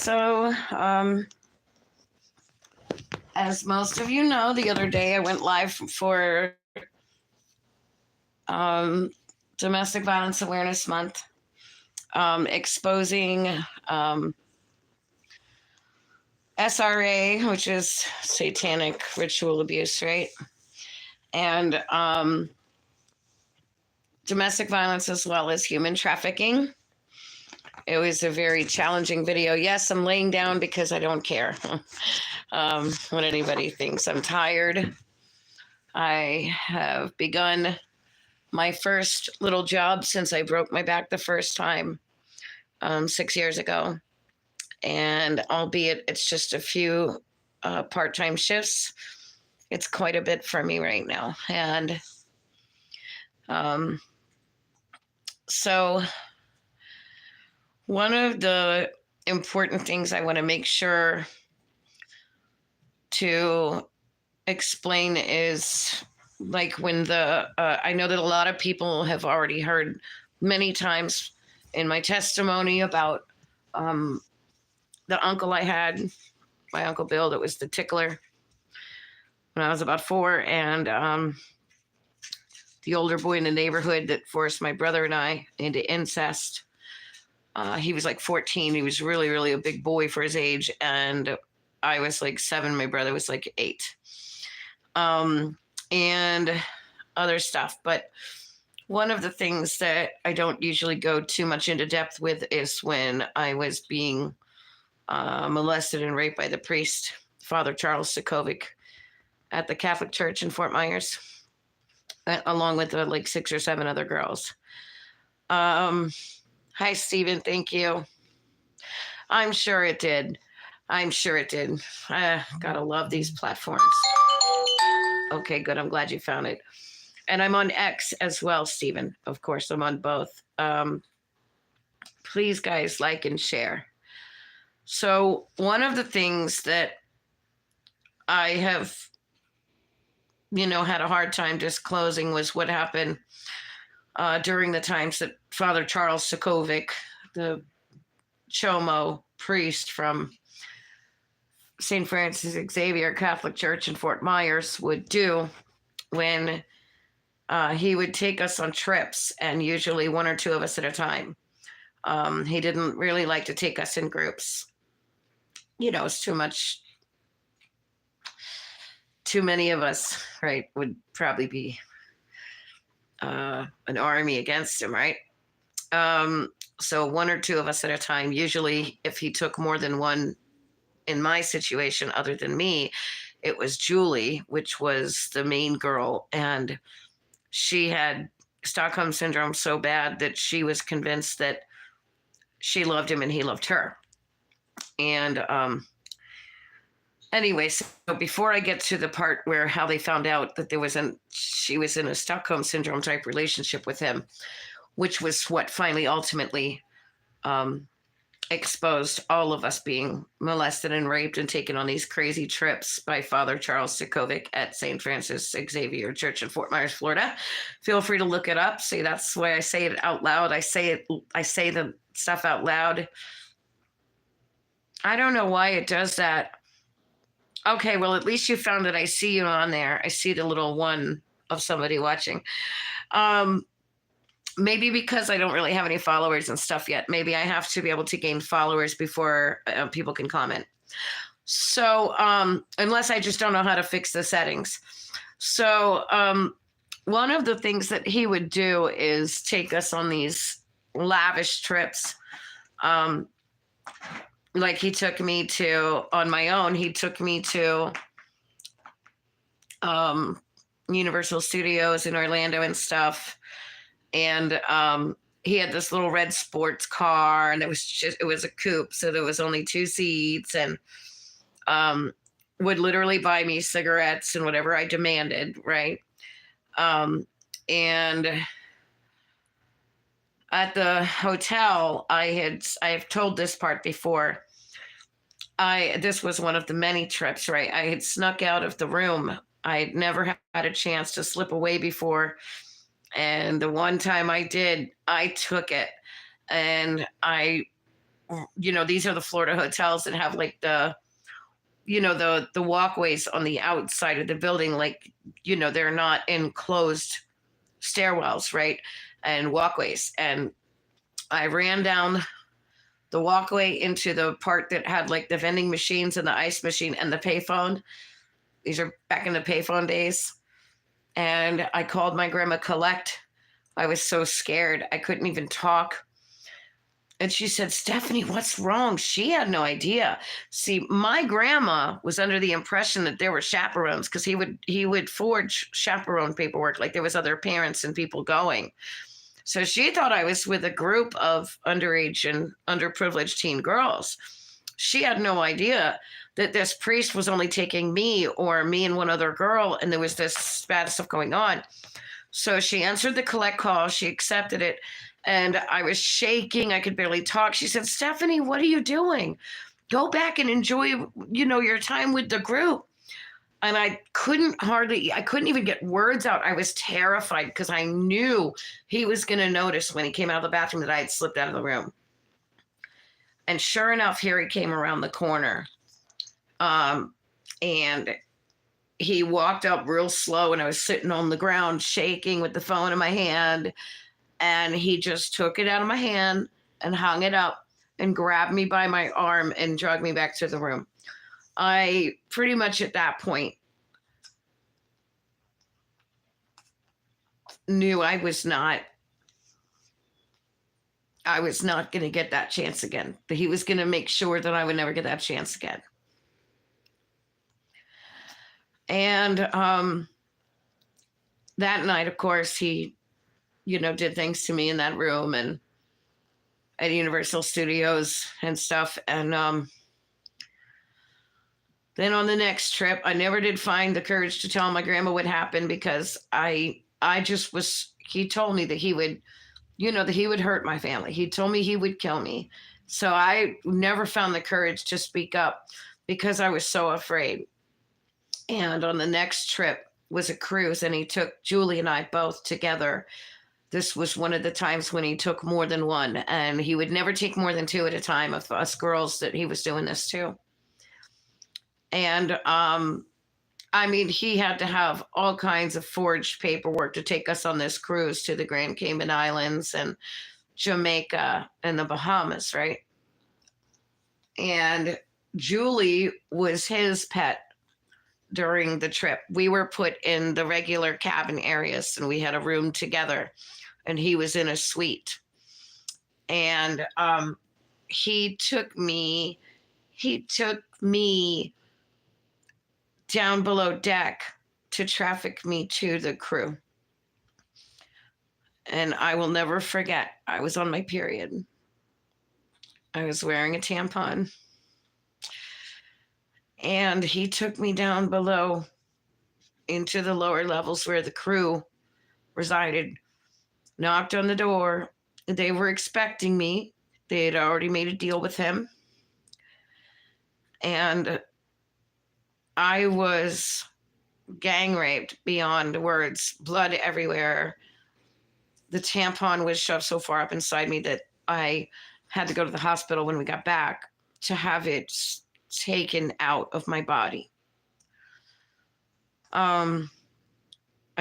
So, as most of you know, the other day I went live for um, Domestic Violence Awareness Month, exposing SRA, which is satanic ritual abuse, right? And domestic violence as well as human trafficking. It was a very challenging video. Yes, I'm laying down because I don't care what anybody thinks. I'm tired. I have begun my first little job since I broke my back the first time 6 years ago. And albeit it's just a few part-time shifts, it's quite a bit for me right now. And so one of the important things I want to make sure to explain is like when I know that a lot of people have already heard many times in my testimony about the uncle I had, my Uncle Bill, that was the tickler when I was about 4, and the older boy in the neighborhood that forced my brother and I into incest. He was like 14. He was really, really a big boy for his age. And I was like 7. My brother was like 8. And other stuff. But one of the things that I don't usually go too much into depth with is when I was being molested and raped by the priest, Father Charles Sokovic, at the Catholic Church in Fort Myers, along with like 6 or 7 other girls. Hi, Stephen. Thank you. I'm sure it did. I'm sure it did. Gotta love these platforms. Okay, good. I'm glad you found it. And I'm on X as well, Stephen. Of course, I'm on both. Please, guys, like and share. So one of the things that I have, had a hard time disclosing was what happened during the times that Father Charles Sokovic, the Chomo priest from St. Francis Xavier Catholic Church in Fort Myers, would do when he would take us on trips, and usually 1 or 2 of us at a time. He didn't really like to take us in groups. It's too much. Too many of us, right, would probably be an army against him, right? So 1 or 2 of us at a time. Usually, if he took more than one, in my situation, other than me, it was Julie, which was the main girl, and she had Stockholm syndrome so bad that she was convinced that she loved him and he loved her. And anyway, so before I get to the part where how they found out that she was in a Stockholm syndrome type relationship with him, which was what finally ultimately exposed all of us being molested and raped and taken on these crazy trips by Father Charles Sokovic at St. Francis Xavier Church in Fort Myers, Florida. Feel free to look it up. See, that's why I say it out loud. I say the stuff out loud. I don't know why it does that. Okay, well, at least you found it. I see you on there. I see the little one of somebody watching. Maybe because I don't really have any followers and stuff yet. Maybe I have to be able to gain followers before people can comment. So unless I just don't know how to fix the settings. So one of the things that he would do is take us on these lavish trips. Like he took me to, on my own, he took me to Universal Studios in Orlando and stuff. And he had this little red sports car, and it was a coupe, so there was only 2 seats, and would literally buy me cigarettes and whatever I demanded, right? And at the hotel, I've told this part before. This was one of the many trips, right? I had snuck out of the room. I had never had a chance to slip away before. And the one time I did, I took it, and I these are the Florida hotels that have like the walkways on the outside of the building, like, they're not enclosed stairwells, right? And walkways. And I ran down the walkway into the part that had like the vending machines and the ice machine and the payphone. These are back in the payphone days. And I called my grandma Colette. I was so scared. I couldn't even talk. And she said, Stephanie, what's wrong? She had no idea. See, my grandma was under the impression that there were chaperones because he would forge chaperone paperwork, like there was other parents and people going. So she thought I was with a group of underage and underprivileged teen girls. She had no idea that this priest was only taking me or me and one other girl, and there was this bad stuff going on. So she answered the collect call. She accepted it. And I was shaking. I could barely talk. She said, Stephanie, what are you doing? Go back and enjoy, your time with the group. And I couldn't even get words out. I was terrified because I knew he was going to notice when he came out of the bathroom that I had slipped out of the room. And sure enough, here he came around the corner. And he walked up real slow, and I was sitting on the ground shaking with the phone in my hand. And he just took it out of my hand and hung it up and grabbed me by my arm and dragged me back to the room. I pretty much at that point knew I was not going to get that chance again. That he was going to make sure that I would never get that chance again. And that night, of course, he did things to me in that room and at Universal Studios and stuff. And then on the next trip, I never did find the courage to tell my grandma what happened because he told me that he would, that he would hurt my family. He told me he would kill me. So I never found the courage to speak up because I was so afraid. And on the next trip was a cruise, and he took Julie and I both together. This was one of the times when he took more than one, and he would never take more than two at a time of us girls that he was doing this to. And he had to have all kinds of forged paperwork to take us on this cruise to the Grand Cayman Islands and Jamaica and the Bahamas, right? And Julie was his pet during the trip. We were put in the regular cabin areas, and we had a room together, and he was in a suite. And he took me down below deck to traffic me to the crew. And I will never forget, I was on my period. I was wearing a tampon. And he took me down below into the lower levels where the crew resided, knocked on the door. They were expecting me. They had already made a deal with him. And I was gang raped beyond words, blood everywhere. The tampon was shoved so far up inside me that I had to go to the hospital when we got back to have it taken out of my body. I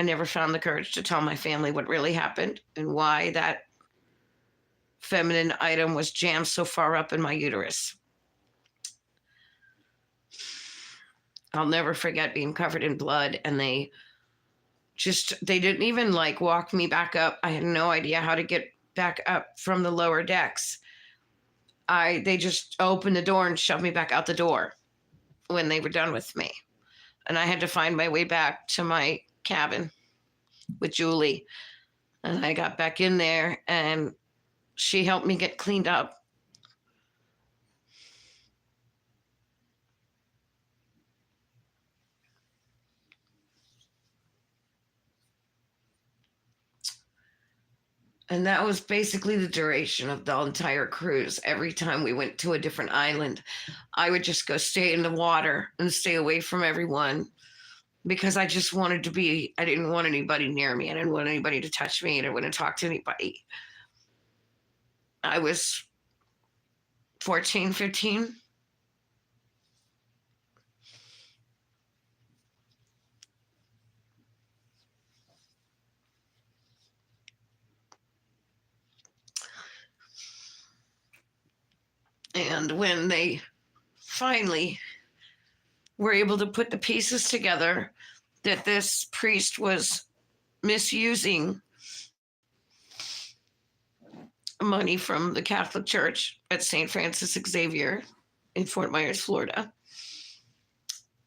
never found the courage to tell my family what really happened and why that feminine item was jammed so far up in my uterus. I'll never forget being covered in blood, and they didn't even walk me back up. I had no idea how to get back up from the lower decks. They just opened the door and shoved me back out the door when they were done with me. And I had to find my way back to my cabin with Julie. And I got back in there, and she helped me get cleaned up. And that was basically the duration of the entire cruise. Every time we went to a different island, I would just go stay in the water and stay away from everyone because I just wanted to be, I didn't want anybody near me. I didn't want anybody to touch me. I didn't want to talk to anybody. I was 14, 15. And when they finally were able to put the pieces together that this priest was misusing money from the Catholic Church at St. Francis Xavier in Fort Myers, Florida.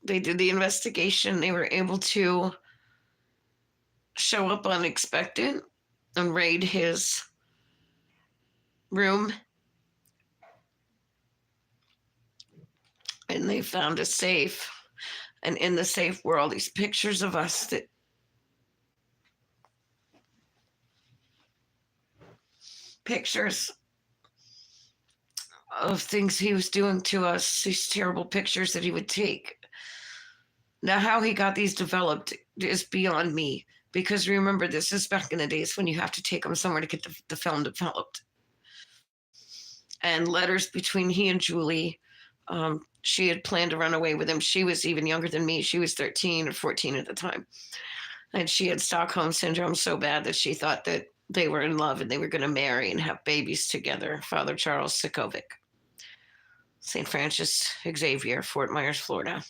They did the investigation. They were able to show up unexpected and raid his room. And they found a safe. And in the safe were all these pictures of us that pictures of things he was doing to us, these terrible pictures that he would take. Now, how he got these developed is beyond me, because remember, this is back in the days when you have to take them somewhere to get the film developed. And letters between he and Julie. She had planned to run away with him. She was even younger than me. She was 13 or 14 at the time. And she had Stockholm syndrome so bad that she thought that they were in love and they were going to marry and have babies together. Father Charles Sikovic, St. Francis Xavier, Fort Myers, Florida.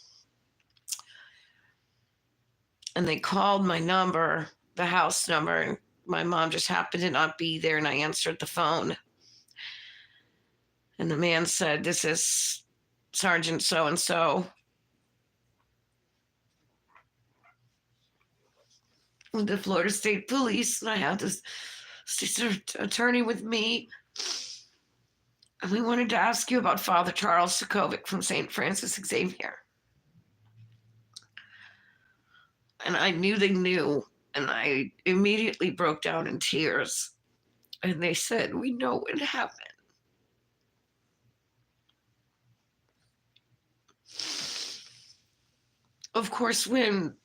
And they called my number, the house number, and my mom just happened to not be there, and I answered the phone. And the man said, "This is Sergeant so-and-so with the Florida State Police, and I have this attorney with me, and we wanted to ask you about Father Charles Sikovic from St. Francis Xavier." And I knew they knew, and I immediately broke down in tears. And they said, "We know what happened." Of course, when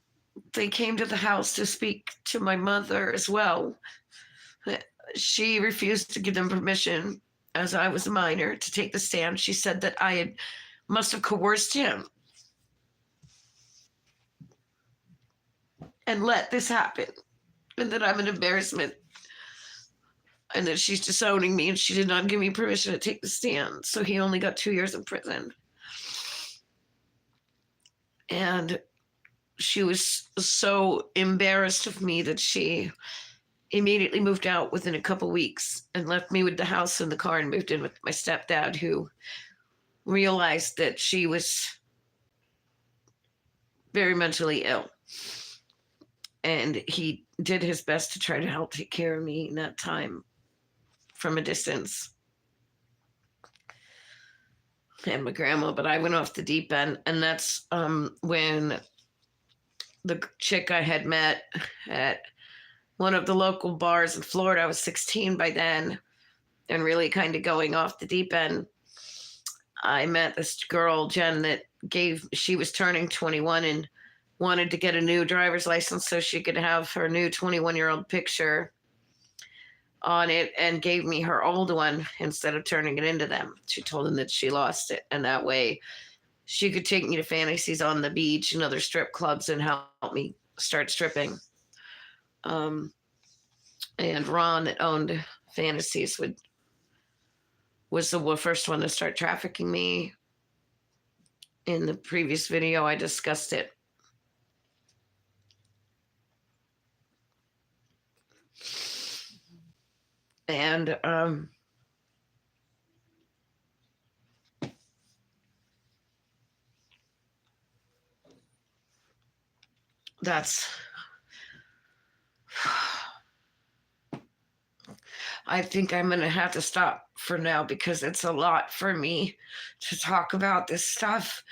they came to the house to speak to my mother as well, she refused to give them permission, as I was a minor, to take the stand. She said that must have coerced him and let this happen, and that I'm an embarrassment, and that she's disowning me, and she did not give me permission to take the stand. So he only got 2 years in prison. And she was so embarrassed of me that she immediately moved out within a couple weeks and left me with the house and the car and moved in with my stepdad, who realized that she was very mentally ill. And he did his best to try to help take care of me in that time from a distance. And my grandma, but I went off the deep end. And that's when the chick I had met at one of the local bars in Florida, I was 16 by then, and really kind of going off the deep end. I met this girl, Jen, that she was turning 21 and wanted to get a new driver's license so she could have her new 21-year-old picture on it, and gave me her old one instead of turning it into them. She told them that she lost it, and that way she could take me to Fantasies on the Beach and other strip clubs and help me start stripping. And Ron, that owned Fantasies, was the first one to start trafficking me. In the previous video, I discussed it. And that's, I think I'm going to have to stop for now, because it's a lot for me to talk about this stuff.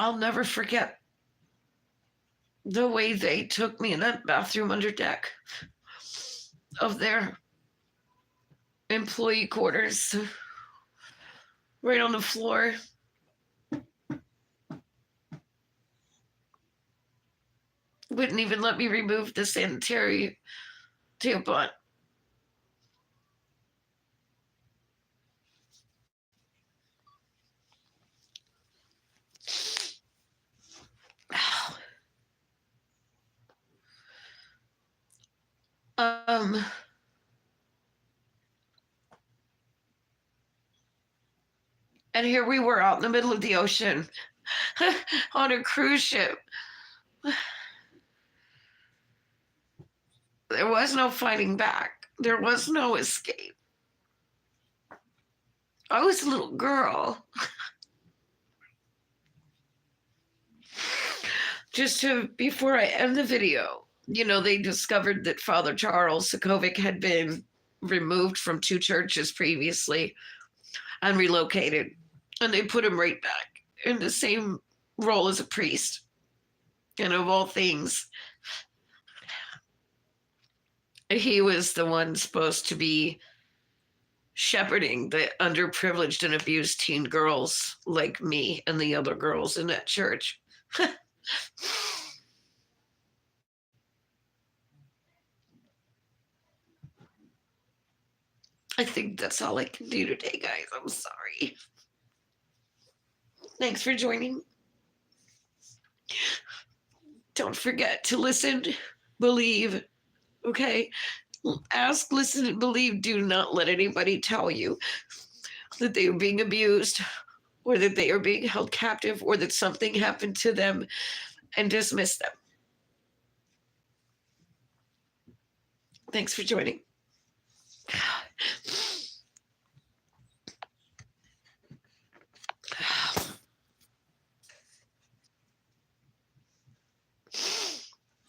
I'll never forget the way they took me in that bathroom under deck of their employee quarters, right on the floor. Wouldn't even let me remove the sanitary tampon. Um, and here we were out in the middle of the ocean on a cruise ship. There was no fighting back. There was no escape. I was a little girl. Just to, before I end the video, they discovered that Father Charles Sokovic had been removed from 2 churches previously and relocated. And they put him right back in the same role as a priest. And of all things, he was the one supposed to be shepherding the underprivileged and abused teen girls like me and the other girls in that church. I think that's all I can do today, guys. I'm sorry. Thanks for joining. Don't forget to listen, believe, okay? Ask, listen, and believe. Do not let anybody tell you that they are being abused or that they are being held captive or that something happened to them and dismiss them. Thanks for joining.